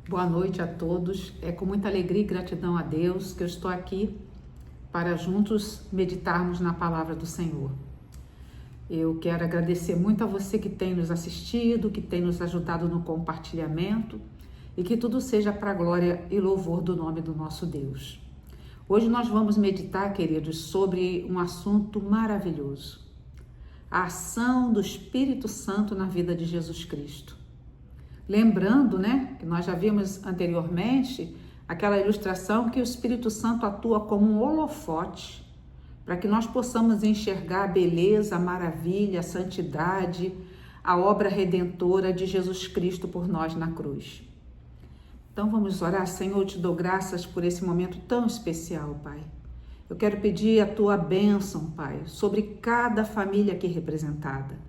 Boa noite a todos. É com muita alegria e gratidão a Deus que eu estou aqui para juntos meditarmos na palavra do Senhor. Eu quero agradecer muito a você que tem nos assistido, que tem nos ajudado no compartilhamento e que tudo seja para a glória e louvor do nome do nosso Deus. Hoje nós vamos meditar, queridos, sobre um assunto maravilhoso: a ação do Espírito Santo na vida de Jesus Cristo. Lembrando, que nós já vimos anteriormente aquela ilustração que o Espírito Santo atua como um holofote para que nós possamos enxergar a beleza, a maravilha, a santidade, a obra redentora de Jesus Cristo por nós na cruz. Então vamos orar. Senhor, eu te dou graças por esse momento tão especial, Pai. Eu quero pedir a tua bênção, Pai, sobre cada família aqui representada.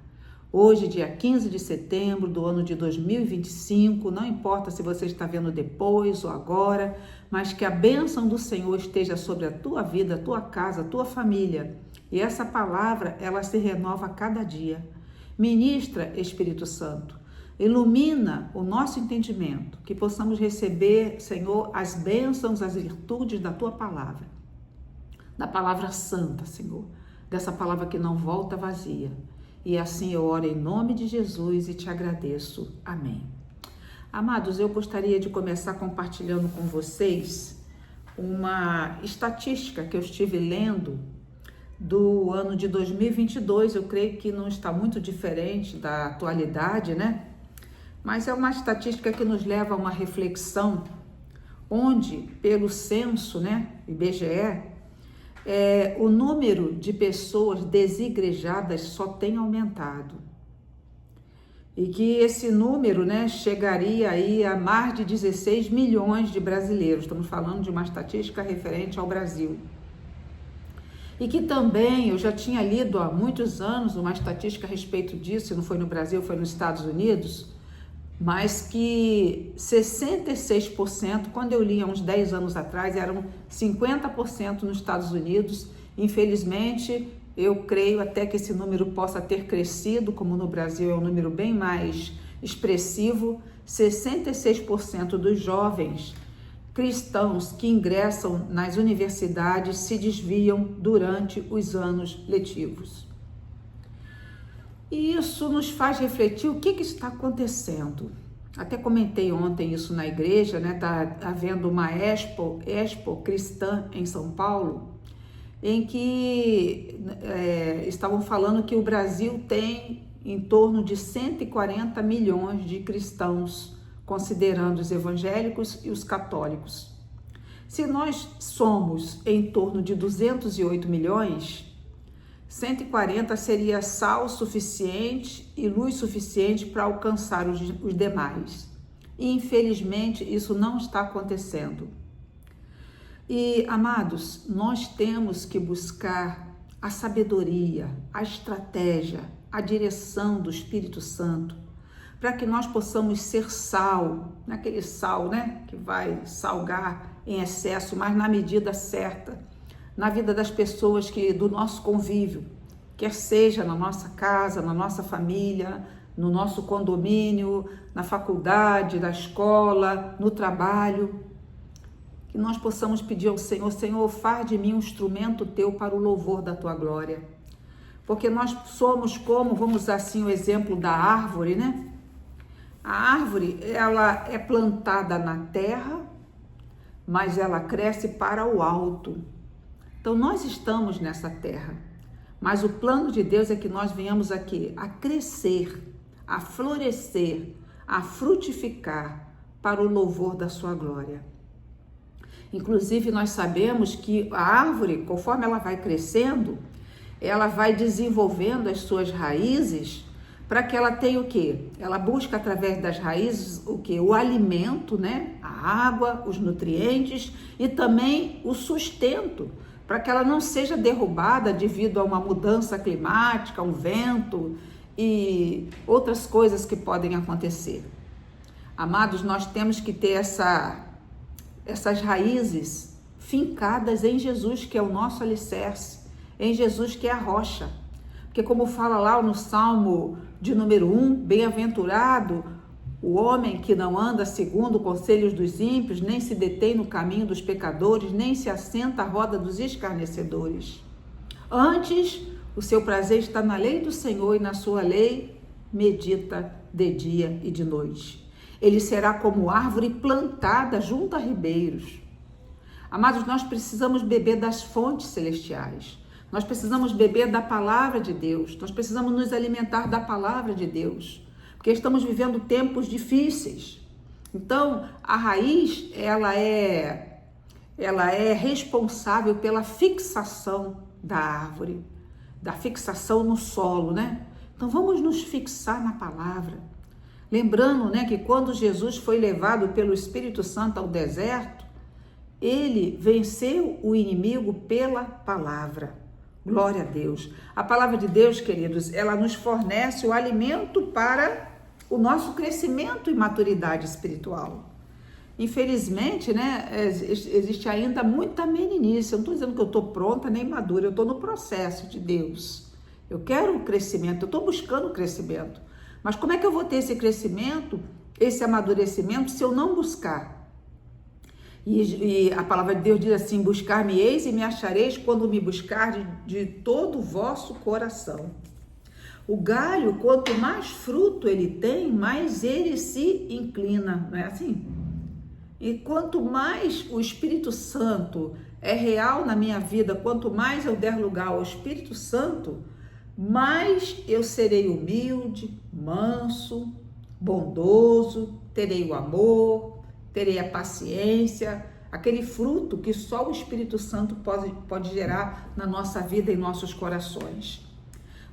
Hoje, dia 15 de setembro do ano de 2025, não importa se você está vendo depois ou agora, mas que a bênção do Senhor esteja sobre a tua vida, a tua casa, a tua família. E essa palavra, ela se renova a cada dia. Ministra, Espírito Santo, ilumina o nosso entendimento, que possamos receber, Senhor, as bênçãos, as virtudes da tua palavra, da palavra santa, Senhor, dessa palavra que não volta vazia. E assim eu oro em nome de Jesus e te agradeço. Amém. Amados, eu gostaria de começar compartilhando com vocês uma estatística que eu estive lendo do ano de 2022. Eu creio que não está muito diferente da atualidade, Mas é uma estatística que nos leva a uma reflexão, onde, pelo censo, IBGE, o número de pessoas desigrejadas só tem aumentado. E que esse número, chegaria aí a mais de 16 milhões de brasileiros. Estamos falando de uma estatística referente ao Brasil. E que também eu já tinha lido há muitos anos uma estatística a respeito disso, se não foi no Brasil, foi nos Estados Unidos, mas que 66%, quando eu li há uns 10 anos atrás, eram 50% nos Estados Unidos. Infelizmente, eu creio até que esse número possa ter crescido, como no Brasil é um número bem mais expressivo. 66% dos jovens cristãos que ingressam nas universidades se desviam durante os anos letivos. E isso nos faz refletir o que está acontecendo. Até comentei ontem isso na igreja, Está havendo uma Expo cristã em São Paulo, em que estavam falando que o Brasil tem em torno de 140 milhões de cristãos, considerando os evangélicos e os católicos. Se nós somos em torno de 208 milhões, 140 seria sal suficiente e luz suficiente para alcançar os demais. E, infelizmente, isso não está acontecendo. E, amados, nós temos que buscar a sabedoria, a estratégia, a direção do Espírito Santo, para que nós possamos ser sal, naquele sal, que vai salgar em excesso, mas na medida certa, na vida das pessoas do nosso convívio, quer seja na nossa casa, na nossa família, no nosso condomínio, na faculdade, na escola, no trabalho, que nós possamos pedir ao Senhor: Senhor, faz de mim um instrumento teu para o louvor da tua glória. Porque nós somos como, vamos usar assim o exemplo da árvore, A árvore, ela é plantada na terra, mas ela cresce para o alto. Então, nós estamos nessa terra, mas o plano de Deus é que nós venhamos aqui a crescer, a florescer, a frutificar para o louvor da sua glória. Inclusive, nós sabemos que a árvore, conforme ela vai crescendo, ela vai desenvolvendo as suas raízes para que ela tenha o quê? Ela busca através das raízes o quê? O alimento, a água, os nutrientes e também o sustento, para que ela não seja derrubada devido a uma mudança climática, um vento e outras coisas que podem acontecer. Amados, nós temos que ter essas raízes fincadas em Jesus, que é o nosso alicerce, em Jesus, que é a rocha. Porque como fala lá no Salmo de número 1, bem-aventurado O homem que não anda segundo conselhos dos ímpios, nem se detém no caminho dos pecadores, nem se assenta à roda dos escarnecedores. Antes, o seu prazer está na lei do Senhor e na sua lei medita de dia e de noite. Ele será como árvore plantada junto a ribeiros. Amados, nós precisamos beber das fontes celestiais. Nós precisamos beber da palavra de Deus. Nós precisamos nos alimentar da palavra de Deus. Porque estamos vivendo tempos difíceis. Então, a raiz, ela é responsável pela fixação da árvore, da fixação no solo, né? Então, vamos nos fixar na palavra. Lembrando, né, que quando Jesus foi levado pelo Espírito Santo ao deserto, ele venceu o inimigo pela palavra. Glória a Deus. A palavra de Deus, queridos, ela nos fornece o alimento para o nosso crescimento e maturidade espiritual. Infelizmente, né, existe ainda muita meninice. Eu não estou dizendo que eu estou pronta nem madura, eu estou no processo de Deus. Eu quero o crescimento, eu estou buscando o crescimento. Mas como é que eu vou ter esse crescimento, esse amadurecimento, se eu não buscar? E a palavra de Deus diz assim: buscar-me-eis e me achareis quando me buscardes de todo o vosso coração. O galho, quanto mais fruto ele tem, mais ele se inclina, não é assim? E quanto mais o Espírito Santo é real na minha vida, quanto mais eu der lugar ao Espírito Santo, mais eu serei humilde, manso, bondoso, terei o amor, terei a paciência, aquele fruto que só o Espírito Santo pode gerar na nossa vida e em nossos corações.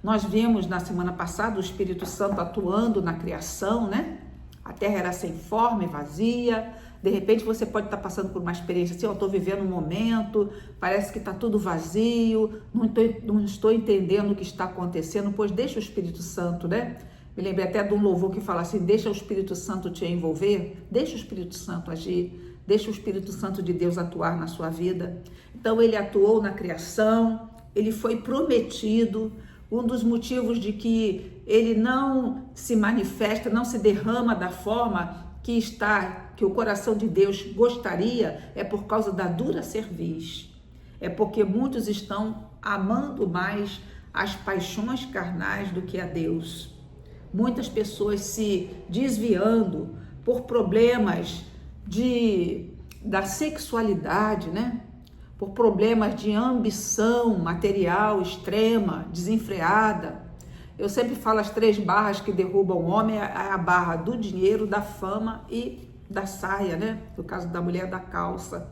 Nós vimos na semana passada o Espírito Santo atuando na criação, né? A terra era sem forma e vazia. De repente você pode estar passando por uma experiência assim: eu estou vivendo um momento, parece que está tudo vazio, não estou entendendo o que está acontecendo. Pois deixa o Espírito Santo, né? Me lembrei até de um louvor que fala assim: deixa o Espírito Santo te envolver, deixa o Espírito Santo agir, deixa o Espírito Santo de Deus atuar na sua vida. Então ele atuou na criação, ele foi prometido. Um dos motivos de que ele não se manifesta, não se derrama da forma que o coração de Deus gostaria, é por causa da dura cerviz. É porque muitos estão amando mais as paixões carnais do que a Deus. Muitas pessoas se desviando por problemas da sexualidade, né? Por problemas de ambição material extrema, desenfreada. Eu sempre falo as 3 barras que derrubam o homem: a barra do dinheiro, da fama e da saia, né? No caso da mulher, da calça.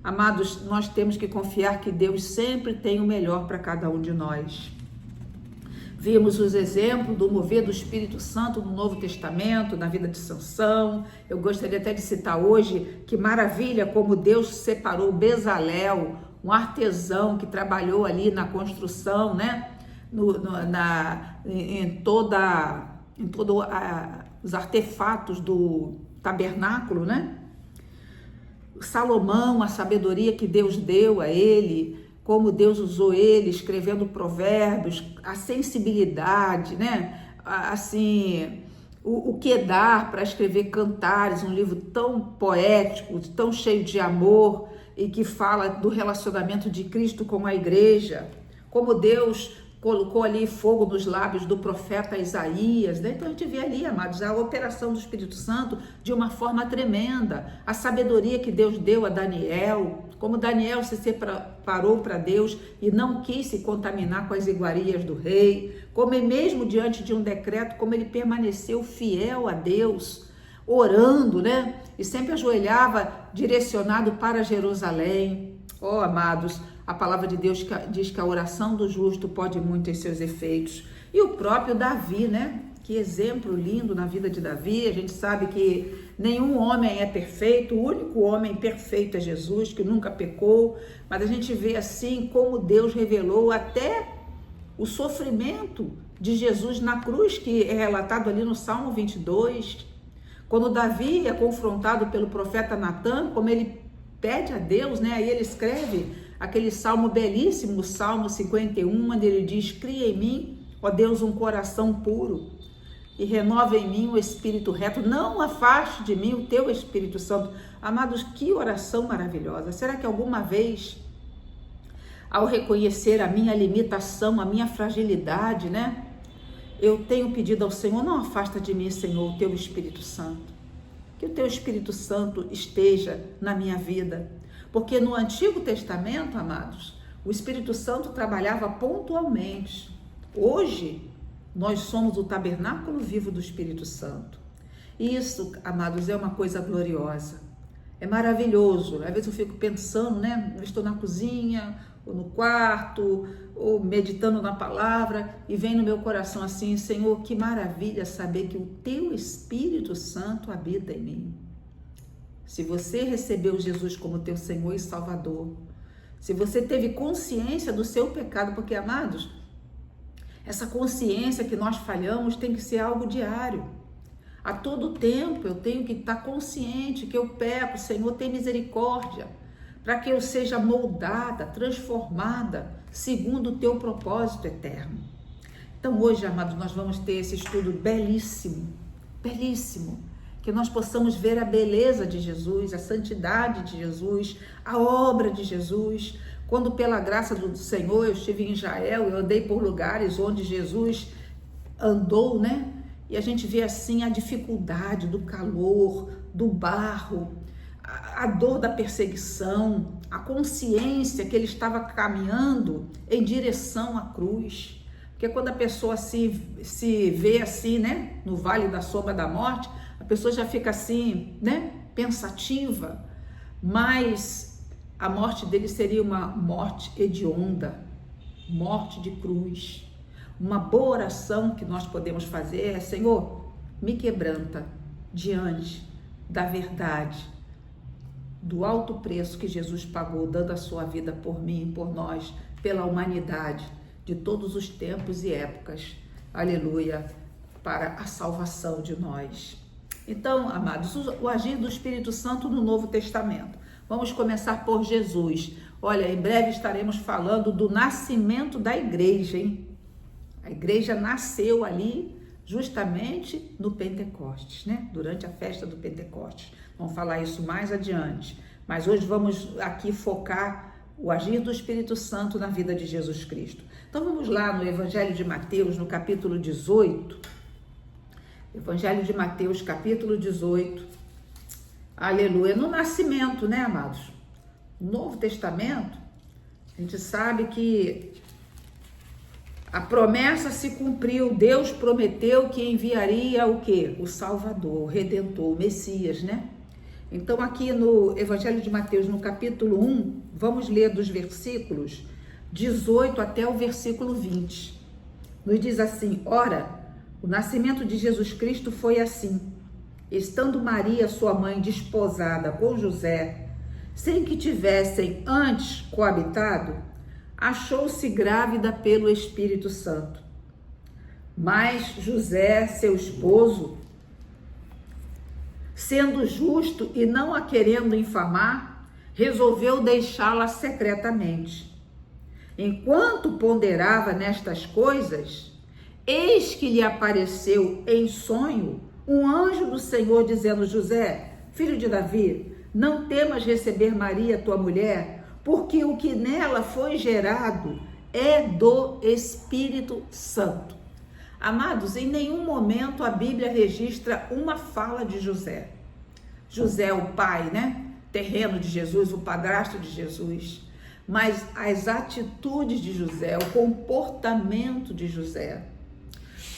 Amados, nós temos que confiar que Deus sempre tem o melhor para cada um de nós. Vimos os exemplos do mover do Espírito Santo no Novo Testamento, na vida de Sansão. Eu gostaria até de citar hoje que maravilha como Deus separou Bezalel, um artesão que trabalhou ali na construção, né? Em todos os artefatos do tabernáculo, né? Salomão, a sabedoria que Deus deu a ele, como Deus usou ele escrevendo provérbios, a sensibilidade, né? Assim, o que dar para escrever Cantares, um livro tão poético, tão cheio de amor e que fala do relacionamento de Cristo com a igreja, como Deus colocou ali fogo nos lábios do profeta Isaías, né? Então a gente vê ali, amados, a operação do Espírito Santo de uma forma tremenda, a sabedoria que Deus deu a Daniel, como Daniel se separou para Deus e não quis se contaminar com as iguarias do rei, como ele mesmo diante de um decreto, como ele permaneceu fiel a Deus, orando, né? E sempre ajoelhava direcionado para Jerusalém. Oh, amados, a palavra de Deus diz que a oração do justo pode muito em seus efeitos. E o próprio Davi, né? Que exemplo lindo na vida de Davi. A gente sabe que nenhum homem é perfeito, o único homem perfeito é Jesus, que nunca pecou. Mas a gente vê assim como Deus revelou até o sofrimento de Jesus na cruz, que é relatado ali no Salmo 22. Quando Davi é confrontado pelo profeta Natan, como ele pede a Deus, né? Aí ele escreve aquele salmo belíssimo, o Salmo 51, onde ele diz: cria em mim, ó Deus, um coração puro. e renova em mim o espírito reto. Não afaste de mim o teu Espírito Santo. Amados, que oração maravilhosa. Será que alguma vez, ao reconhecer a minha limitação, a minha fragilidade, né, eu tenho pedido ao Senhor, não afasta de mim, Senhor, o teu Espírito Santo. Que o teu Espírito Santo esteja na minha vida. Porque no Antigo Testamento, amados, o Espírito Santo trabalhava pontualmente. Hoje, nós somos o tabernáculo vivo do Espírito Santo. E isso, amados, é uma coisa gloriosa. É maravilhoso. Às vezes eu fico pensando, né? Eu estou na cozinha, ou no quarto, ou meditando na palavra, e vem no meu coração assim, Senhor, que maravilha saber que o teu Espírito Santo habita em mim. Se você recebeu Jesus como teu Senhor e Salvador, se você teve consciência do seu pecado, porque, amados, essa consciência que nós falhamos tem que ser algo diário. A todo tempo eu tenho que estar consciente que eu peco, Senhor, tem misericórdia, para que eu seja moldada, transformada, segundo o teu propósito eterno. Então hoje, amados, nós vamos ter esse estudo belíssimo, belíssimo, que nós possamos ver a beleza de Jesus, a santidade de Jesus, a obra de Jesus. Quando pela graça do Senhor eu estive em Israel, eu andei por lugares onde Jesus andou, né? E a gente vê assim a dificuldade do calor, do barro, a dor da perseguição, a consciência que ele estava caminhando em direção à cruz. Porque quando a pessoa se vê assim, né, no vale da sombra da morte, a pessoa já fica assim, né, pensativa, mas a morte dele seria uma morte hedionda, morte de cruz. Uma boa oração que nós podemos fazer é: Senhor, me quebranta diante da verdade, do alto preço que Jesus pagou, dando a sua vida por mim, por nós, pela humanidade de todos os tempos e épocas. Aleluia, para a salvação de nós. Então, amados, o agir do Espírito Santo no Novo Testamento. Vamos começar por Jesus. Olha, em breve estaremos falando do nascimento da igreja, hein? A igreja nasceu ali justamente no Pentecostes, né? Durante a festa do Pentecostes. Vamos falar isso mais adiante. Mas hoje vamos aqui focar o agir do Espírito Santo na vida de Jesus Cristo. Então vamos lá no Evangelho de Mateus, no capítulo 18. Evangelho de Mateus, capítulo 18. Aleluia. No nascimento, né, amados? No Novo Testamento, a gente sabe que a promessa se cumpriu. Deus prometeu que enviaria o quê? O Salvador, o Redentor, o Messias, né? Então aqui no Evangelho de Mateus, no capítulo 1, vamos ler dos versículos 18 até o versículo 20. Nos diz assim: ora, o nascimento de Jesus Cristo foi assim. Estando Maria, sua mãe, desposada com José, sem que tivessem antes coabitado, achou-se grávida pelo Espírito Santo. Mas José, seu esposo, sendo justo e não a querendo infamar, resolveu deixá-la secretamente. Enquanto ponderava nestas coisas, eis que lhe apareceu em sonho um anjo do Senhor, dizendo: José, filho de Davi, não temas receber Maria, tua mulher, porque o que nela foi gerado é do Espírito Santo. Amados, em nenhum momento a Bíblia registra uma fala de José. José é o pai, né? Terreno de Jesus, o padrasto de Jesus. Mas as atitudes de José, o comportamento de José.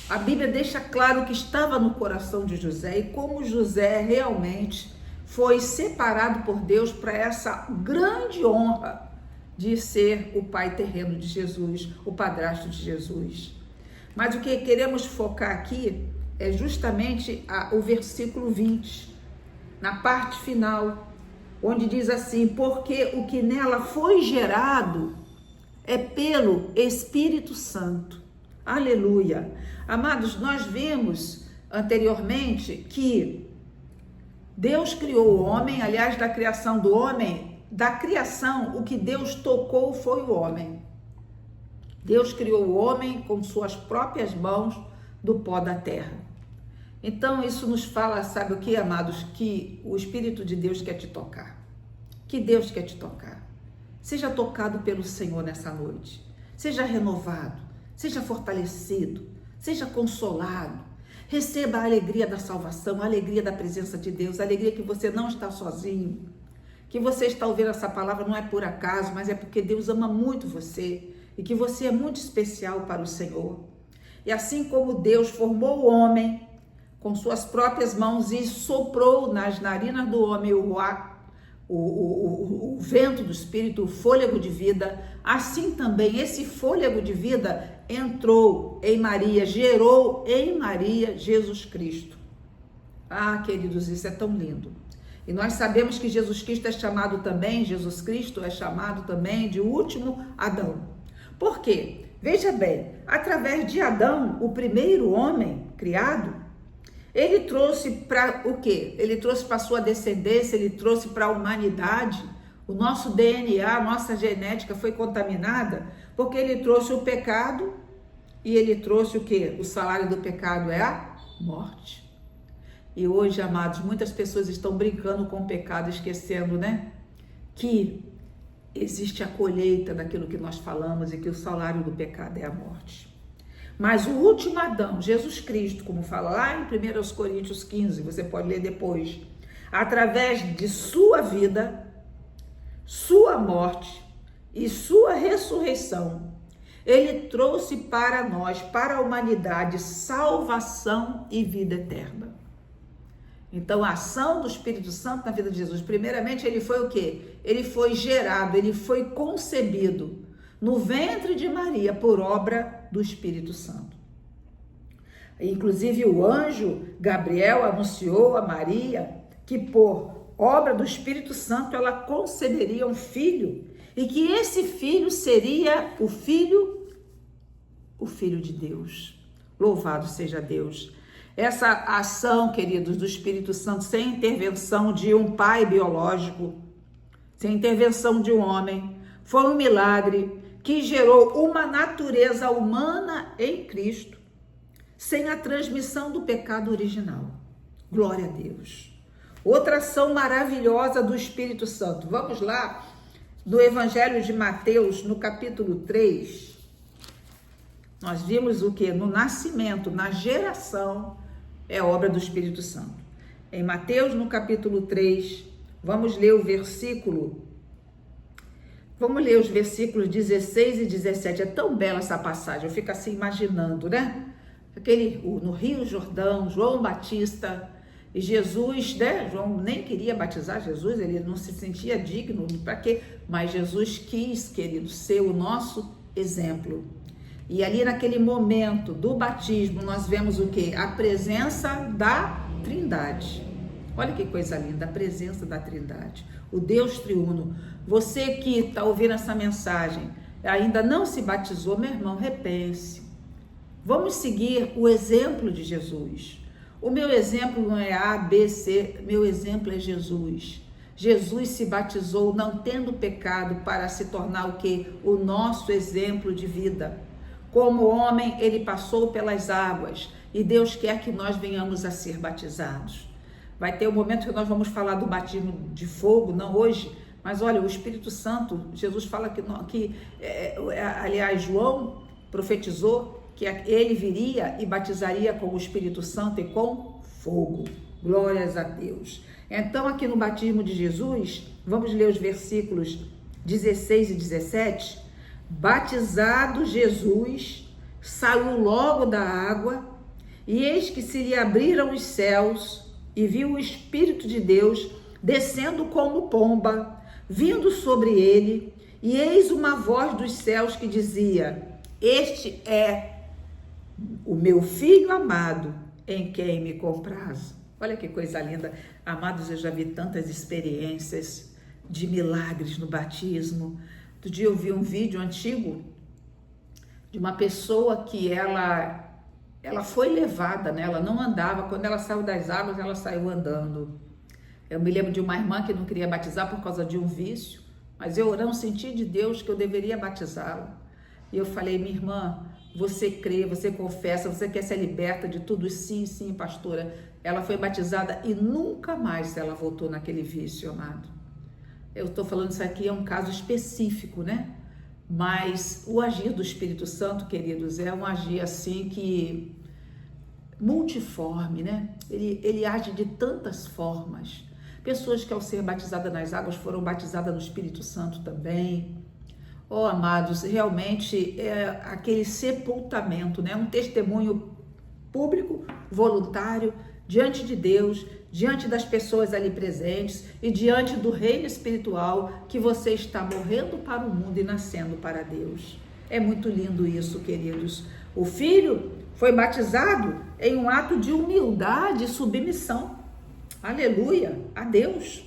A Bíblia deixa claro o que estava no coração de José e como José realmente foi separado por Deus para essa grande honra de ser o pai terreno de Jesus, o padrasto de Jesus. Mas o que queremos focar aqui é justamente o versículo 20, na parte final, onde diz assim: porque o que nela foi gerado é pelo Espírito Santo. Aleluia. Amados, nós vimos anteriormente que Deus criou o homem, aliás, da criação do homem, da criação, o que Deus tocou foi o homem. Deus criou o homem com suas próprias mãos do pó da terra. Então isso nos fala, sabe o que, amados? Que o Espírito de Deus quer te tocar. Que Deus quer te tocar. Seja tocado pelo Senhor nessa noite. Seja renovado, seja fortalecido, seja consolado. Receba a alegria da salvação, a alegria da presença de Deus, a alegria que você não está sozinho. Que você está ouvindo essa palavra não é por acaso, mas é porque Deus ama muito você e que você é muito especial para o Senhor. E assim como Deus formou o homem com suas próprias mãos e soprou nas narinas do homem o vento do Espírito, o fôlego de vida, assim também esse fôlego de vida entrou em Maria, gerou em Maria Jesus Cristo. Ah, queridos, isso é tão lindo. E nós sabemos que Jesus Cristo é chamado também de último Adão. Por quê? Veja bem, através de Adão, o primeiro homem criado, ele trouxe para o quê? Ele trouxe para a sua descendência, ele trouxe para a humanidade. O nosso DNA, a nossa genética foi contaminada porque ele trouxe o pecado e ele trouxe o quê? O salário do pecado é a morte. E hoje, amados, muitas pessoas estão brincando com o pecado, esquecendo, né? Que existe a colheita daquilo que nós falamos e que o salário do pecado é a morte. Mas o último Adão, Jesus Cristo, como fala lá em 1 Coríntios 15, você pode ler depois, através de sua vida, sua morte e sua ressurreição, ele trouxe para nós, para a humanidade, salvação e vida eterna. Então, a ação do Espírito Santo na vida de Jesus, primeiramente, ele foi o quê? Ele foi gerado, ele foi concebido no ventre de Maria por obra do Espírito Santo. Inclusive, o anjo Gabriel anunciou a Maria que por obra do Espírito Santo ela conceberia um filho e que esse filho seria o filho de Deus. Louvado seja Deus. Essa ação, queridos, do Espírito Santo, sem intervenção de um pai biológico, sem intervenção de um homem, foi um milagre que gerou uma natureza humana em Cristo, sem a transmissão do pecado original. Glória a Deus. Outra ação maravilhosa do Espírito Santo. Vamos lá, no Evangelho de Mateus, no capítulo 3, nós vimos o que? No nascimento, na geração, é obra do Espírito Santo. Em Mateus, no capítulo 3, vamos ler os versículos 16 e 17. É tão bela essa passagem, eu fico assim imaginando, né? No Rio Jordão, João Batista e Jesus, né? João nem queria batizar Jesus, ele não se sentia digno, para quê? Mas Jesus quis, querido, ser o nosso exemplo. E ali naquele momento do batismo, nós vemos o quê? A presença da Trindade. Olha que coisa linda, a presença da Trindade. O Deus triuno. Você que está ouvindo essa mensagem, ainda não se batizou, meu irmão, repense. Vamos seguir o exemplo de Jesus. O meu exemplo não é A, B, C, meu exemplo é Jesus. Jesus se batizou não tendo pecado para se tornar o quê? O nosso exemplo de vida. Como homem, ele passou pelas águas e Deus quer que nós venhamos a ser batizados. Vai ter um momento que nós vamos falar do batismo de fogo, não hoje, mas olha, o Espírito Santo, Jesus fala aliás, João profetizou que ele viria e batizaria com o Espírito Santo e com fogo. Glórias a Deus. Então, aqui no batismo de Jesus, vamos ler os versículos 16 e 17. Batizado Jesus, saiu logo da água, e eis que se lhe abriram os céus, e viu o Espírito de Deus descendo como pomba, vindo sobre ele, e eis uma voz dos céus que dizia: este é o meu Filho amado, em quem me comprazo. Olha que coisa linda. Amados, eu já vi tantas experiências de milagres no batismo. Outro dia eu vi um vídeo antigo de uma pessoa que ela foi levada, né? Ela não andava, quando ela saiu das águas, ela saiu andando. Eu me lembro de uma irmã que não queria batizar por causa de um vício, mas eu não senti de Deus que eu deveria batizá-la. E eu falei: minha irmã, você crê, você confessa, você quer ser liberta de tudo. Sim, sim, pastora. Ela foi batizada e nunca mais ela voltou naquele vício, amado. Eu estou falando isso aqui, é um caso específico, né? Mas o agir do Espírito Santo, queridos, é um agir assim que multiforme, né? Ele age de tantas formas. Pessoas que ao ser batizadas nas águas foram batizadas no Espírito Santo também. Oh, amados, realmente é aquele sepultamento, né? Um testemunho público, voluntário, diante de Deus, diante das pessoas ali presentes e diante do reino espiritual, que você está morrendo para o mundo e nascendo para Deus. É muito lindo isso, queridos. O filho foi batizado em um ato de humildade e submissão. Aleluia, a Deus.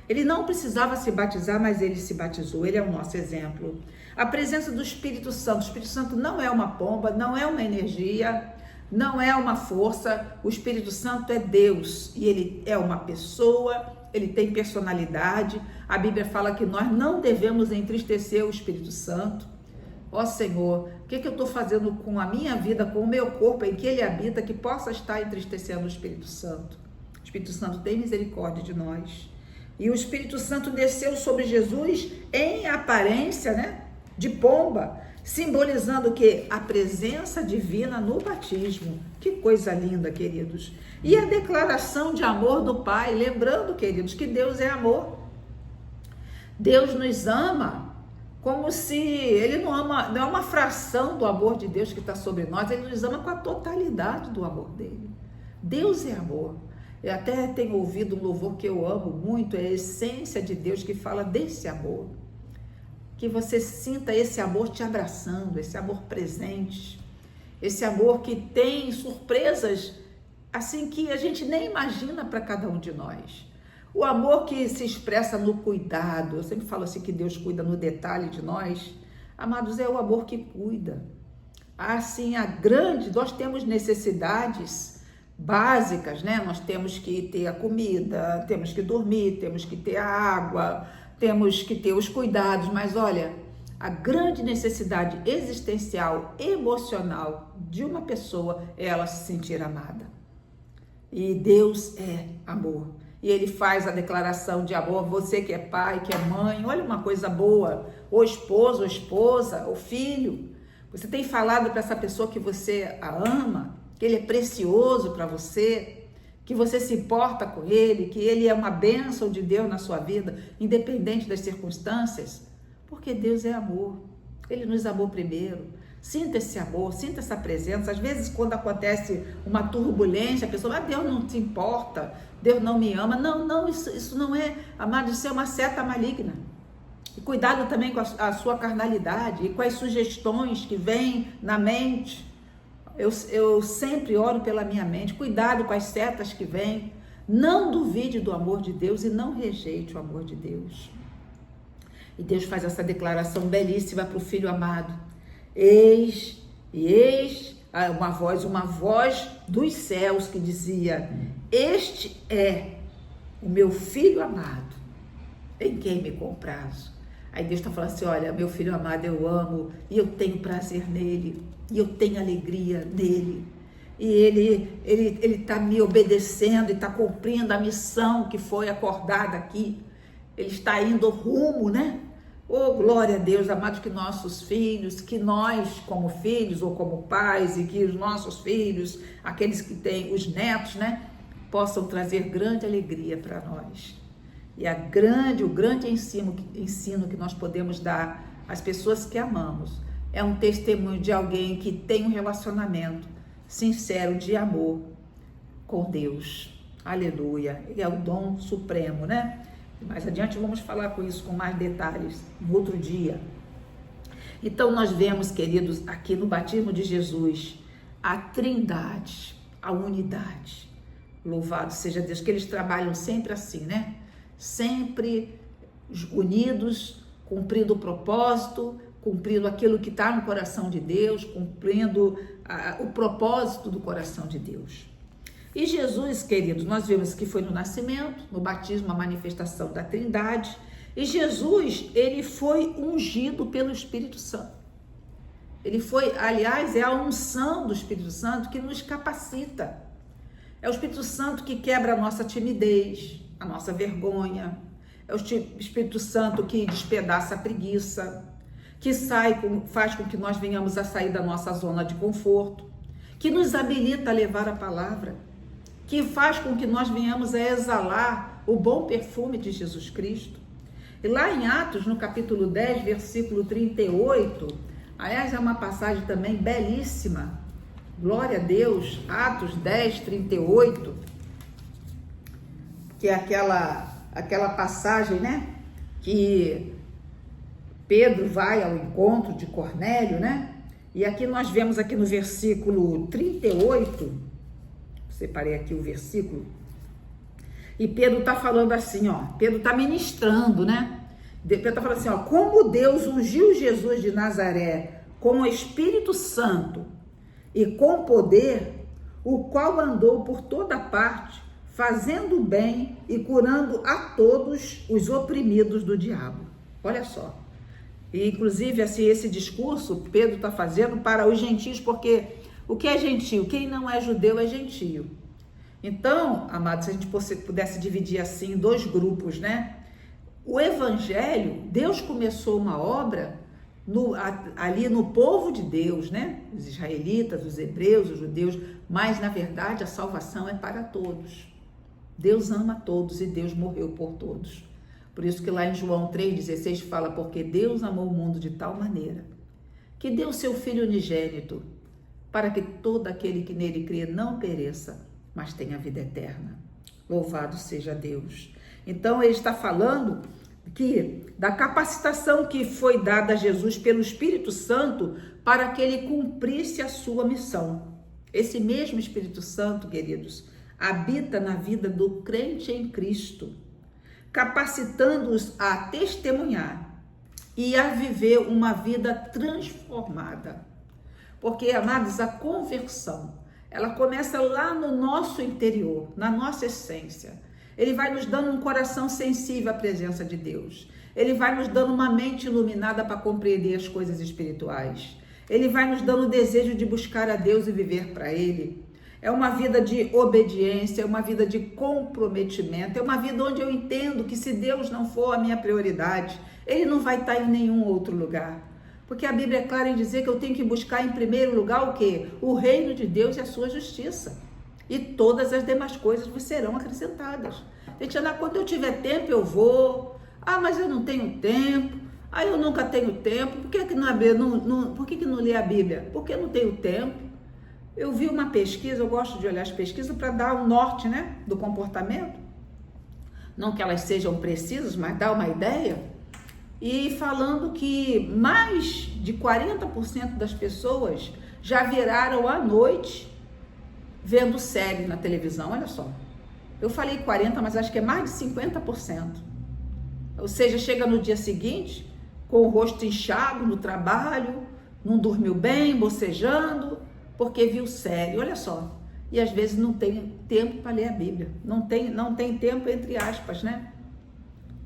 Ele não precisava se batizar, mas ele se batizou. Ele é o nosso exemplo. A presença do Espírito Santo. O Espírito Santo não é uma pomba, não é uma energia, não é uma força. O Espírito Santo é Deus e ele é uma pessoa, ele tem personalidade. A Bíblia fala que nós não devemos entristecer o Espírito Santo. Ó Senhor, o que eu estou fazendo com a minha vida, com o meu corpo em que ele habita, que possa estar entristecendo o Espírito Santo? O Espírito Santo tem misericórdia de nós. E o Espírito Santo desceu sobre Jesus em aparência, né, de pomba, simbolizando o quê? A presença divina no batismo. Que coisa linda, queridos. E a declaração de amor do Pai, lembrando, queridos, que Deus é amor. Deus nos ama como se ele não ama, não é uma fração do amor de Deus que está sobre nós, ele nos ama com a totalidade do amor dele. Deus é amor. Eu até tenho ouvido um louvor que eu amo muito, é a essência de Deus, que fala desse amor. Que você sinta esse amor te abraçando, esse amor presente, esse amor que tem surpresas assim que a gente nem imagina para cada um de nós. O amor que se expressa no cuidado. Eu sempre falo assim que Deus cuida no detalhe de nós. Amados, é o amor que cuida. Assim, nós temos necessidades básicas, né? Nós temos que ter a comida, temos que dormir, temos que ter a água, temos que ter os cuidados, mas olha, a grande necessidade existencial, emocional de uma pessoa é ela se sentir amada. E Deus é amor. E ele faz a declaração de amor. Você que é pai, que é mãe, olha uma coisa boa, ou esposo, ou esposa, ou filho. Você tem falado para essa pessoa que você a ama, que ele é precioso para você, que você se importa com ele, que ele é uma bênção de Deus na sua vida, independente das circunstâncias, porque Deus é amor. Ele nos amou primeiro. Sinta esse amor, sinta essa presença. Às vezes, quando acontece uma turbulência, a pessoa, Deus não se importa, Deus não me ama. Não, isso não é, amado, isso é uma seta maligna. E cuidado também com a sua carnalidade e com as sugestões que vêm na mente. Eu sempre oro pela minha mente. Cuidado com as setas que vêm. Não duvide do amor de Deus e não rejeite o amor de Deus. E Deus faz essa declaração belíssima para o Filho amado. Eis uma voz dos céus que dizia: este é o meu Filho amado, em quem me comprazo. Aí Deus está falando assim: olha, meu Filho amado, eu amo e eu tenho prazer nele, e eu tenho alegria nele. E ele está me obedecendo e está cumprindo a missão que foi acordada aqui. Ele está indo rumo, né? Oh, glória a Deus, amados, que nossos filhos, que nós como filhos ou como pais, e que os nossos filhos, aqueles que têm os netos, né, possam trazer grande alegria para nós. E o grande ensino que nós podemos dar às pessoas que amamos é um testemunho de alguém que tem um relacionamento sincero de amor com Deus. Aleluia. Ele é o dom supremo, né? Mais adiante vamos falar com isso com mais detalhes no outro dia. Então nós vemos, queridos, aqui no batismo de Jesus, a trindade, a unidade. Louvado seja Deus, que eles trabalham sempre assim, né? Sempre unidos, cumprindo o propósito, cumprindo aquilo que está no coração de Deus, cumprindo o propósito do coração de Deus. E Jesus, queridos, nós vemos que foi no nascimento, no batismo, a manifestação da Trindade. E Jesus, ele foi ungido pelo Espírito Santo. Aliás, é a unção do Espírito Santo que nos capacita. É o Espírito Santo que quebra a nossa timidez, a nossa vergonha. É o Espírito Santo que despedaça a preguiça, que faz com que nós venhamos a sair da nossa zona de conforto, que nos habilita a levar a palavra, que faz com que nós venhamos a exalar o bom perfume de Jesus Cristo. E lá em Atos, no capítulo 10, versículo 38, aliás, é uma passagem também belíssima, glória a Deus, Atos 10, 38, que é aquela passagem, né, que Pedro vai ao encontro de Cornélio, né, e aqui nós vemos aqui no versículo 38, separei aqui o versículo, e Pedro está falando assim, ó, Pedro está ministrando, né, Pedro está falando assim, ó, como Deus ungiu Jesus de Nazaré com o Espírito Santo e com poder, o qual andou por toda parte, fazendo bem e curando a todos os oprimidos do diabo. Olha só. E, inclusive, assim, esse discurso Pedro está fazendo para os gentios, porque o que é gentio? Quem não é judeu é gentio. Então, amados, se a gente pudesse dividir assim em dois grupos, né? O evangelho, Deus começou uma obra ali no povo de Deus, né? Os israelitas, os hebreus, os judeus, mas na verdade a salvação é para todos. Deus ama todos e Deus morreu por todos. Por isso que lá em João 3,16 fala, porque Deus amou o mundo de tal maneira que deu seu Filho unigênito para que todo aquele que nele crê não pereça, mas tenha vida eterna. Louvado seja Deus. Então ele está falando da capacitação que foi dada a Jesus pelo Espírito Santo para que ele cumprisse a sua missão. Esse mesmo Espírito Santo, queridos, habita na vida do crente em Cristo, capacitando-os a testemunhar e a viver uma vida transformada. Porque, amados, a conversão, ela começa lá no nosso interior, na nossa essência. Ele vai nos dando um coração sensível à presença de Deus. Ele vai nos dando uma mente iluminada para compreender as coisas espirituais. Ele vai nos dando o desejo de buscar a Deus e viver para Ele. É uma vida de obediência, é uma vida de comprometimento, é uma vida onde eu entendo que se Deus não for a minha prioridade, Ele não vai estar em nenhum outro lugar. Porque a Bíblia é clara em dizer que eu tenho que buscar em primeiro lugar o quê? O reino de Deus e a sua justiça. E todas as demais coisas vos serão acrescentadas. Tatiana, quando eu tiver tempo eu vou. Ah, mas eu não tenho tempo. Ah, eu nunca tenho tempo. Por que não lê a Bíblia? Porque eu não tenho tempo. Eu vi uma pesquisa, eu gosto de olhar as pesquisas para dar um norte, né, do comportamento. Não que elas sejam precisas, mas dá uma ideia. E falando que mais de 40% das pessoas já viraram à noite vendo série na televisão, olha só. Eu falei 40%, mas acho que é mais de 50%. Ou seja, chega no dia seguinte com o rosto inchado no trabalho, não dormiu bem, bocejando, porque viu série, olha só. E às vezes não tem tempo para ler a Bíblia. Não tem tempo, entre aspas, né?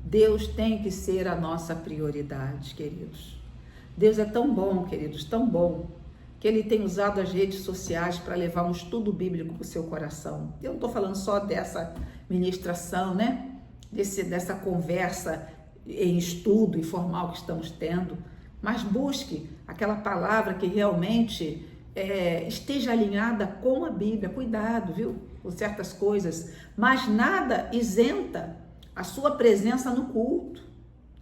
Deus tem que ser a nossa prioridade, queridos. Deus é tão bom, queridos, tão bom, que Ele tem usado as redes sociais para levar um estudo bíblico para o seu coração. Eu não estou falando só dessa ministração, né? Dessa conversa em estudo informal que estamos tendo, mas busque aquela palavra que realmente esteja alinhada com a Bíblia. Cuidado, viu? Com certas coisas, mas nada isenta a sua presença no culto.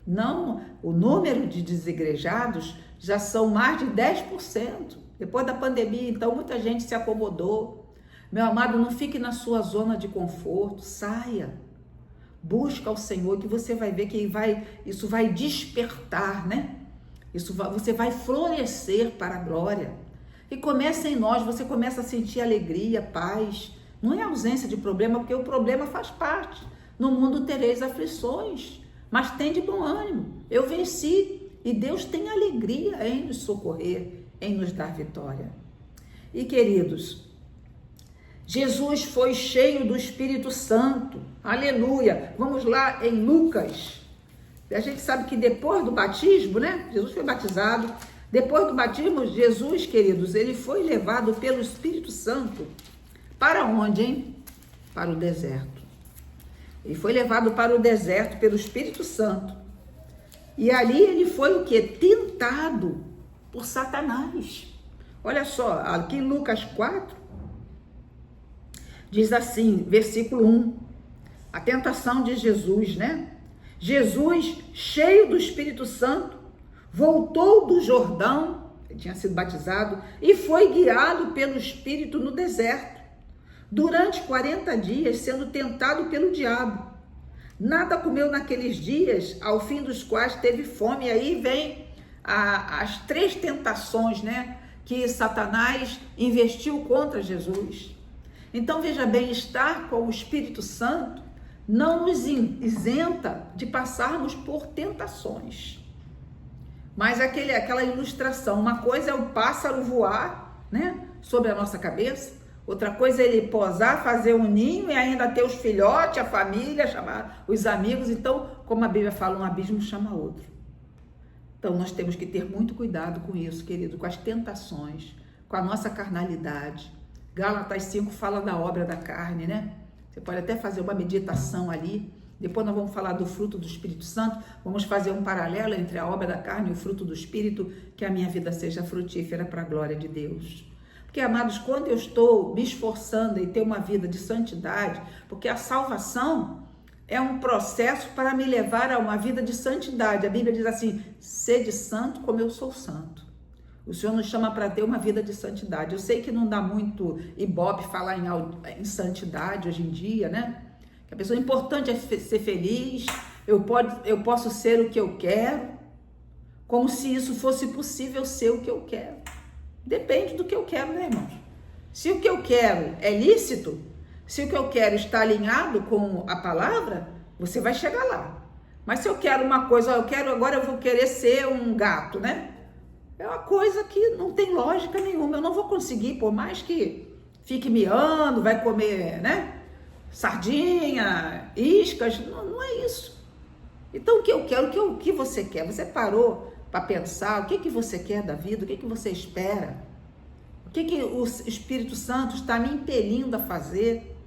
Não, o número de desigrejados já são mais de 10%. Depois da pandemia, então, muita gente se acomodou. Meu amado, não fique na sua zona de conforto, saia. Busca o Senhor, que você vai ver que isso vai despertar, né? Você vai florescer para a glória. E começa em nós, você começa a sentir alegria, paz. Não é ausência de problema, porque o problema faz parte. No mundo tereis aflições, mas tem de bom ânimo. Eu venci e Deus tem alegria em nos socorrer, em nos dar vitória. E queridos, Jesus foi cheio do Espírito Santo. Aleluia! Vamos lá em Lucas. A gente sabe que depois do batismo, né? Jesus foi batizado. Depois do batismo, Jesus, queridos, ele foi levado pelo Espírito Santo para onde, hein? Para o deserto. Ele foi levado para o deserto pelo Espírito Santo. E ali ele foi o quê? Tentado por Satanás. Olha só, aqui em Lucas 4, diz assim, versículo 1, a tentação de Jesus, né? Jesus, cheio do Espírito Santo, voltou do Jordão, ele tinha sido batizado, e foi guiado pelo Espírito no deserto, durante 40 dias, sendo tentado pelo diabo. Nada comeu naqueles dias, ao fim dos quais teve fome. E aí vem as 3 tentações, né, que Satanás investiu contra Jesus. Então, veja bem, estar com o Espírito Santo não nos isenta de passarmos por tentações. Mas aquela ilustração, uma coisa é o pássaro voar, né, sobre a nossa cabeça, outra coisa é ele posar, fazer um ninho e ainda ter os filhotes, a família, chamar os amigos. Então, como a Bíblia fala, um abismo chama outro. Então, nós temos que ter muito cuidado com isso, querido, com as tentações, com a nossa carnalidade. Gálatas 5 fala da obra da carne, né? Você pode até fazer uma meditação ali. Depois nós vamos falar do fruto do Espírito Santo. Vamos fazer um paralelo entre a obra da carne e o fruto do Espírito, que a minha vida seja frutífera para a glória de Deus. Porque, amados, quando eu estou me esforçando em ter uma vida de santidade, porque a salvação é um processo para me levar a uma vida de santidade. A Bíblia diz assim, sede santo como eu sou santo. O Senhor nos chama para ter uma vida de santidade. Eu sei que não dá muito ibope falar em santidade hoje em dia, né? Que a pessoa importante é ser feliz, eu posso ser o que eu quero, como se isso fosse possível ser o que eu quero. Depende do que eu quero, né, irmãos? Se o que eu quero é lícito, se o que eu quero está alinhado com a palavra, você vai chegar lá. Mas se eu quero uma coisa, agora eu vou querer ser um gato, né? É uma coisa que não tem lógica nenhuma. Eu não vou conseguir, por mais que fique miando, vai comer, né? Sardinha, iscas, não é isso. Então o que eu quero, o que você quer? Você parou para pensar o que você quer da vida, o que você espera? O que o Espírito Santo está me impelindo a fazer?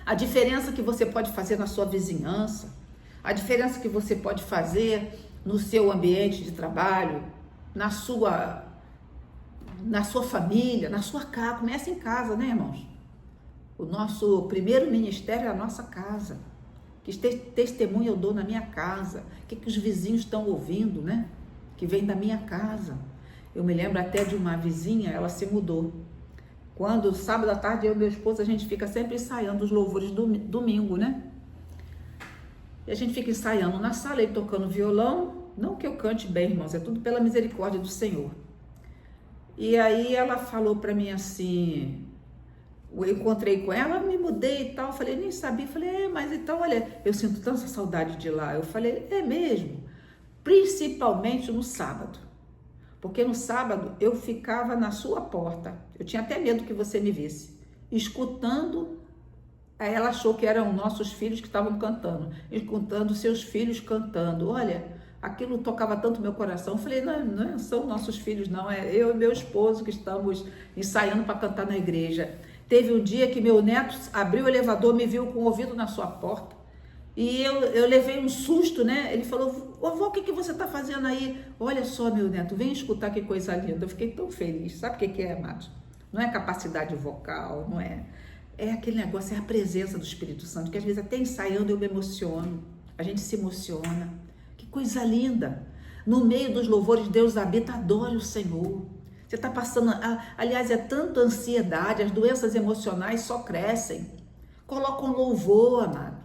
A diferença que você pode fazer na sua vizinhança, a diferença que você pode fazer no seu ambiente de trabalho, na sua família, na sua casa. Começa em casa, né, irmãos? O nosso primeiro ministério é a nossa casa. Que testemunho eu dou na minha casa? O que os vizinhos estão ouvindo, né? Que vem da minha casa. Eu me lembro até de uma vizinha, ela se mudou. Quando, sábado à tarde, eu e meu esposo, a gente fica sempre ensaiando os louvores do domingo, né? E a gente fica ensaiando na sala, ele tocando violão. Não que eu cante bem, irmãos, é tudo pela misericórdia do Senhor. E aí ela falou para mim assim, eu encontrei com ela, me mudei e tal, falei, nem sabia, falei, mas então, olha, eu sinto tanta saudade de lá. Eu falei, é mesmo? Principalmente no sábado, porque no sábado eu ficava na sua porta, eu tinha até medo que você me visse, escutando. Aí ela achou que eram nossos filhos que estavam cantando, escutando seus filhos cantando. Olha, aquilo tocava tanto meu coração. Eu falei, não são nossos filhos, não, é eu e meu esposo que estamos ensaiando para cantar na igreja. Teve um dia que meu neto abriu o elevador, me viu com o ouvido na sua porta, e eu levei um susto, né? Ele falou, vovó, o que você está fazendo aí? Olha só, meu neto, vem escutar, que coisa linda. Eu fiquei tão feliz. Sabe o que é, amados? Não é capacidade vocal, não é... É aquele negócio, é a presença do Espírito Santo, que às vezes até ensaiando eu me emociono, a gente se emociona. Que coisa linda! No meio dos louvores, Deus habita, adore o Senhor. Você está passando, aliás, é tanta ansiedade, as doenças emocionais só crescem. Coloca um louvor, amado.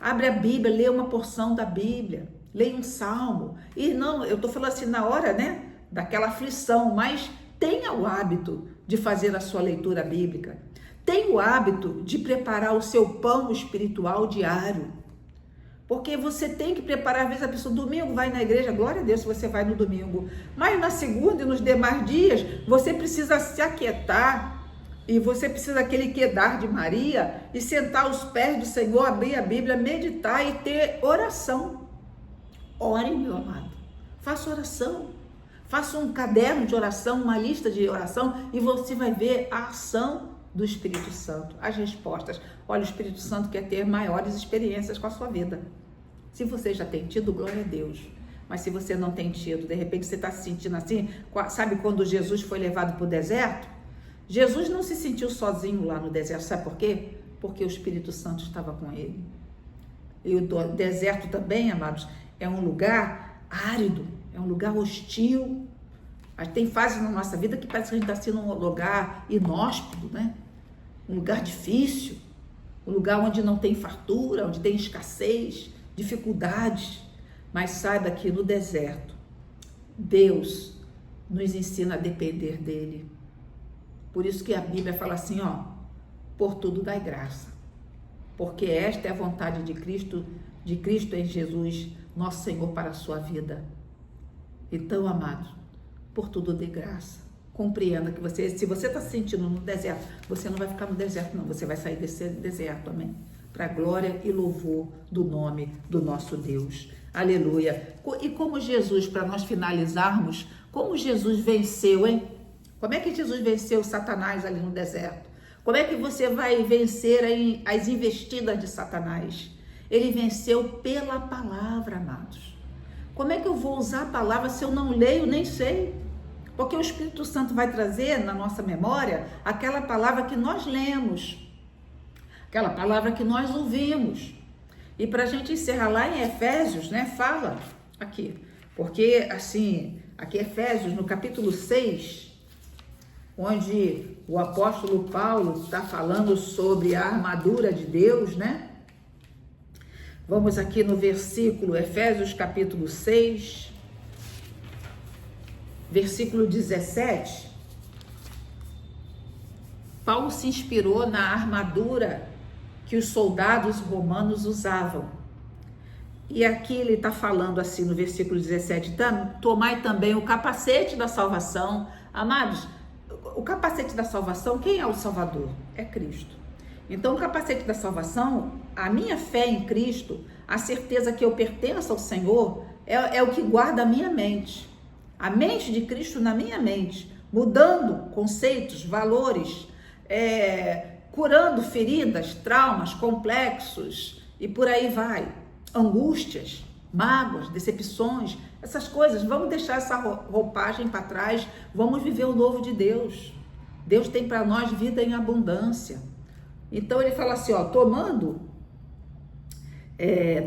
Abre a Bíblia, lê uma porção da Bíblia, leia um salmo. E não, eu estou falando assim na hora, né, daquela aflição, mas tenha o hábito de fazer a sua leitura bíblica. Tenha o hábito de preparar o seu pão espiritual diário. Porque você tem que preparar, às vezes a pessoa, domingo vai na igreja, glória a Deus se você vai no domingo. Mas na segunda e nos demais dias, você precisa se aquietar. E você precisa aquele quedar de Maria e sentar aos pés do Senhor, abrir a Bíblia, meditar e ter oração. Ore, meu amado. Faça oração. Faça um caderno de oração, uma lista de oração e você vai ver a ação do Espírito Santo, as respostas. Olha, o Espírito Santo quer ter maiores experiências com a sua vida. Se você já tem tido, glória a Deus. Mas se você não tem tido, de repente você está se sentindo assim, sabe quando Jesus foi levado para o deserto? Jesus não se sentiu sozinho lá no deserto, sabe por quê? Porque o Espírito Santo estava com ele. E o deserto também, amados, é um lugar árido, é um lugar hostil. Tem fases na nossa vida que parece que a gente está sendo um lugar inóspito, né? Um lugar difícil, um lugar onde não tem fartura, onde tem escassez, dificuldades. Mas saiba que no deserto, Deus nos ensina a depender dele. Por isso que a Bíblia fala assim, ó, por tudo dai graça. Porque esta é a vontade de Cristo em Jesus, nosso Senhor, para a sua vida. Então, amados, por tudo dê graça. Compreenda que se você está se sentindo no deserto, você não vai ficar no deserto, não. Você vai sair desse deserto, amém? Para a glória e louvor do nome do nosso Deus. Aleluia. E como Jesus, para nós finalizarmos, como Jesus venceu, hein? Como é que Jesus venceu Satanás ali no deserto? Como é que você vai vencer as investidas de Satanás? Ele venceu pela palavra, amados. Como é que eu vou usar a palavra se eu não leio, nem sei? Porque o Espírito Santo vai trazer na nossa memória aquela palavra que nós lemos, aquela palavra que nós ouvimos. E para a gente encerrar lá em Efésios, né, fala aqui, porque assim, aqui Efésios no capítulo 6, onde o apóstolo Paulo está falando sobre a armadura de Deus, né? Vamos aqui no versículo, Efésios capítulo 6, versículo 17. Paulo se inspirou na armadura que os soldados romanos usavam. E aqui ele está falando assim no versículo 17, tomai também o capacete da salvação. Amados, o capacete da salvação, quem é o Salvador? É Cristo. Então, o capacete da salvação, a minha fé em Cristo, a certeza que eu pertenço ao Senhor, é o que guarda a minha mente. A mente de Cristo na minha mente, mudando conceitos, valores, curando feridas, traumas, complexos e por aí vai. Angústias, mágoas, decepções, essas coisas. Vamos deixar essa roupagem para trás, vamos viver o novo de Deus. Deus tem para nós vida em abundância. Então ele fala assim, ó,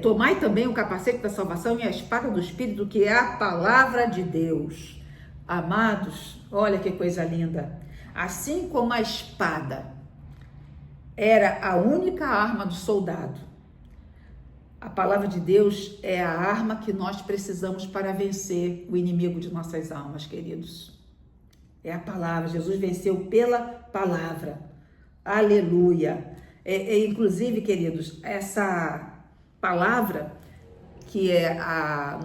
tomai também o capacete da salvação e a espada do Espírito, que é a palavra de Deus. Amados, olha que coisa linda. Assim como a espada era a única arma do soldado, a palavra de Deus é a arma que nós precisamos para vencer o inimigo de nossas almas, queridos. É a palavra. Jesus venceu pela palavra. Aleluia. Inclusive, queridos, essa palavra, que é a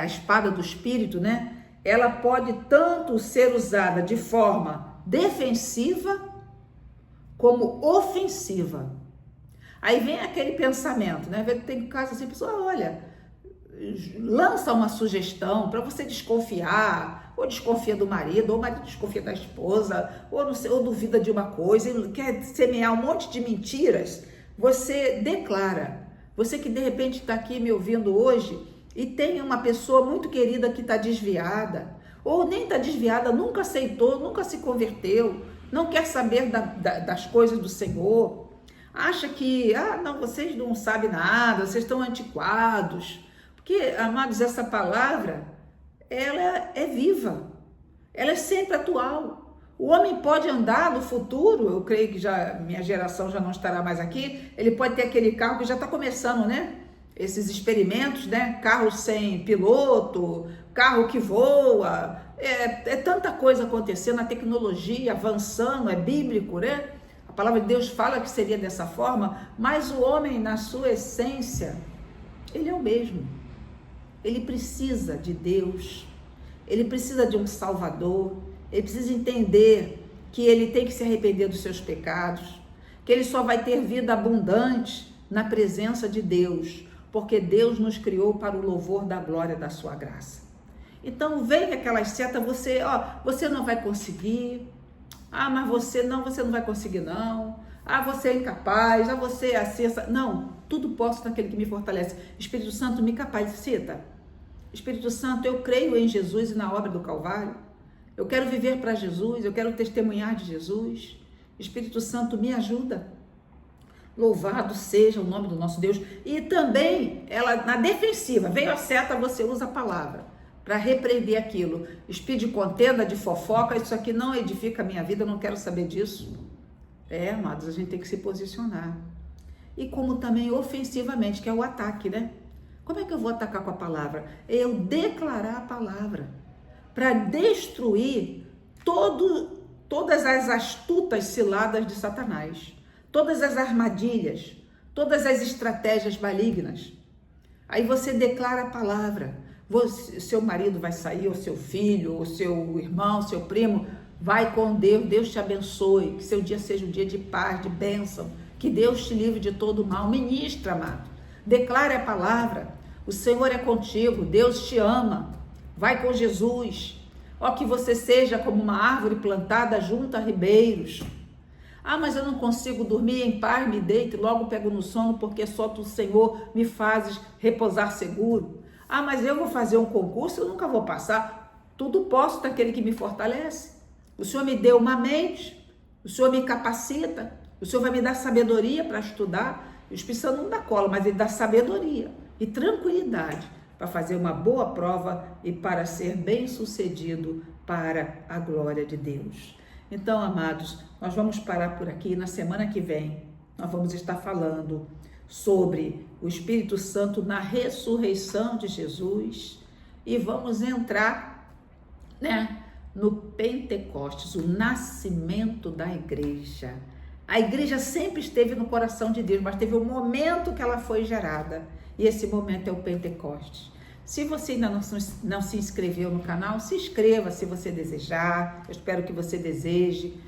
espada do Espírito, né? Ela pode tanto ser usada de forma defensiva como ofensiva. Aí vem aquele pensamento, né? Tem casos assim, a pessoa, olha, lança uma sugestão para você desconfiar, ou desconfia do marido, ou o marido desconfia da esposa, ou, não sei, ou duvida de uma coisa, e quer semear um monte de mentiras. Você declara. Você que de repente está aqui me ouvindo hoje e tem uma pessoa muito querida que está desviada, ou nem está desviada, nunca aceitou, nunca se converteu, não quer saber das coisas do Senhor, acha que, não, vocês não sabem nada, vocês estão antiquados. Porque, amados, essa palavra, ela é viva, ela é sempre atual. O homem pode andar no futuro, eu creio que minha geração já não estará mais aqui, ele pode ter aquele carro que já está começando, né? Esses experimentos, né? Carro sem piloto, carro que voa, é tanta coisa acontecendo, a tecnologia avançando, é bíblico, né? A palavra de Deus fala que seria dessa forma, mas o homem, na sua essência, ele é o mesmo. Ele precisa de Deus, ele precisa de um Salvador, ele precisa entender que ele tem que se arrepender dos seus pecados, que ele só vai ter vida abundante na presença de Deus, porque Deus nos criou para o louvor da glória da sua graça. Então vem aquelas setas, você não vai conseguir. Mas você não vai conseguir não. Você é incapaz, você é assim. Não, tudo posso naquele que me fortalece. Espírito Santo, me capacita. Espírito Santo, eu creio em Jesus e na obra do Calvário. Eu quero viver para Jesus, eu quero testemunhar de Jesus. Espírito Santo, me ajuda. Louvado seja o nome do nosso Deus. E também, ela na defensiva, veio a seta, você usa a palavra para repreender aquilo. Espírito de contenda, de fofoca, isso aqui não edifica a minha vida, eu não quero saber disso. Amados, a gente tem que se posicionar. E como também ofensivamente, que é o ataque, né? Como é que eu vou atacar com a palavra? É eu declarar a palavra para destruir todas as astutas ciladas de Satanás, todas as armadilhas, todas as estratégias malignas. Aí você declara a palavra. Seu marido vai sair, ou seu filho, ou seu irmão, seu primo, vai com Deus, Deus te abençoe, que seu dia seja um dia de paz, de bênção, que Deus te livre de todo mal. Ministra, amado, declare a palavra, o Senhor é contigo, Deus te ama, vai com Jesus. Que você seja como uma árvore plantada junto a ribeiros. Mas eu não consigo dormir em paz, me deito, logo pego no sono, porque só tu, Senhor, me fazes repousar seguro. Mas eu vou fazer um concurso, eu nunca vou passar. Tudo posso daquele que me fortalece. O Senhor me deu uma mente, o Senhor me capacita, o Senhor vai me dar sabedoria para estudar. O Espírito Santo não dá cola, mas ele dá sabedoria e tranquilidade para fazer uma boa prova e para ser bem-sucedido para a glória de Deus. Então, amados, nós vamos parar por aqui. Na semana que vem, nós vamos estar falando sobre o Espírito Santo na ressurreição de Jesus e vamos entrar, no Pentecostes, o nascimento da igreja. A igreja sempre esteve no coração de Deus, mas teve um momento que ela foi gerada, e esse momento é o Pentecostes. Se você ainda não se inscreveu no canal, se inscreva se você desejar, eu espero que você deseje.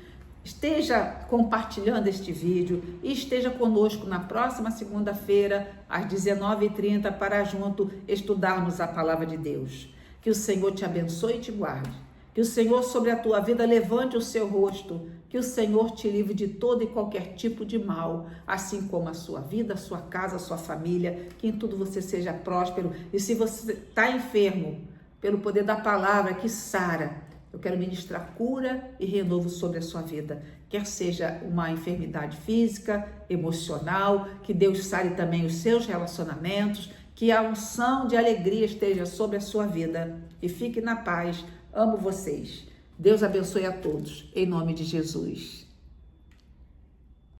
Esteja compartilhando este vídeo e esteja conosco na próxima segunda-feira, às 19h30, para junto estudarmos a palavra de Deus. Que o Senhor te abençoe e te guarde. Que o Senhor sobre a tua vida levante o seu rosto. Que o Senhor te livre de todo e qualquer tipo de mal, assim como a sua vida, a sua casa, a sua família. Que em tudo você seja próspero. E se você está enfermo, pelo poder da palavra que sara, eu quero ministrar cura e renovo sobre a sua vida. Quer seja uma enfermidade física, emocional, que Deus sare também os seus relacionamentos, que a unção de alegria esteja sobre a sua vida. E fique na paz. Amo vocês. Deus abençoe a todos. Em nome de Jesus.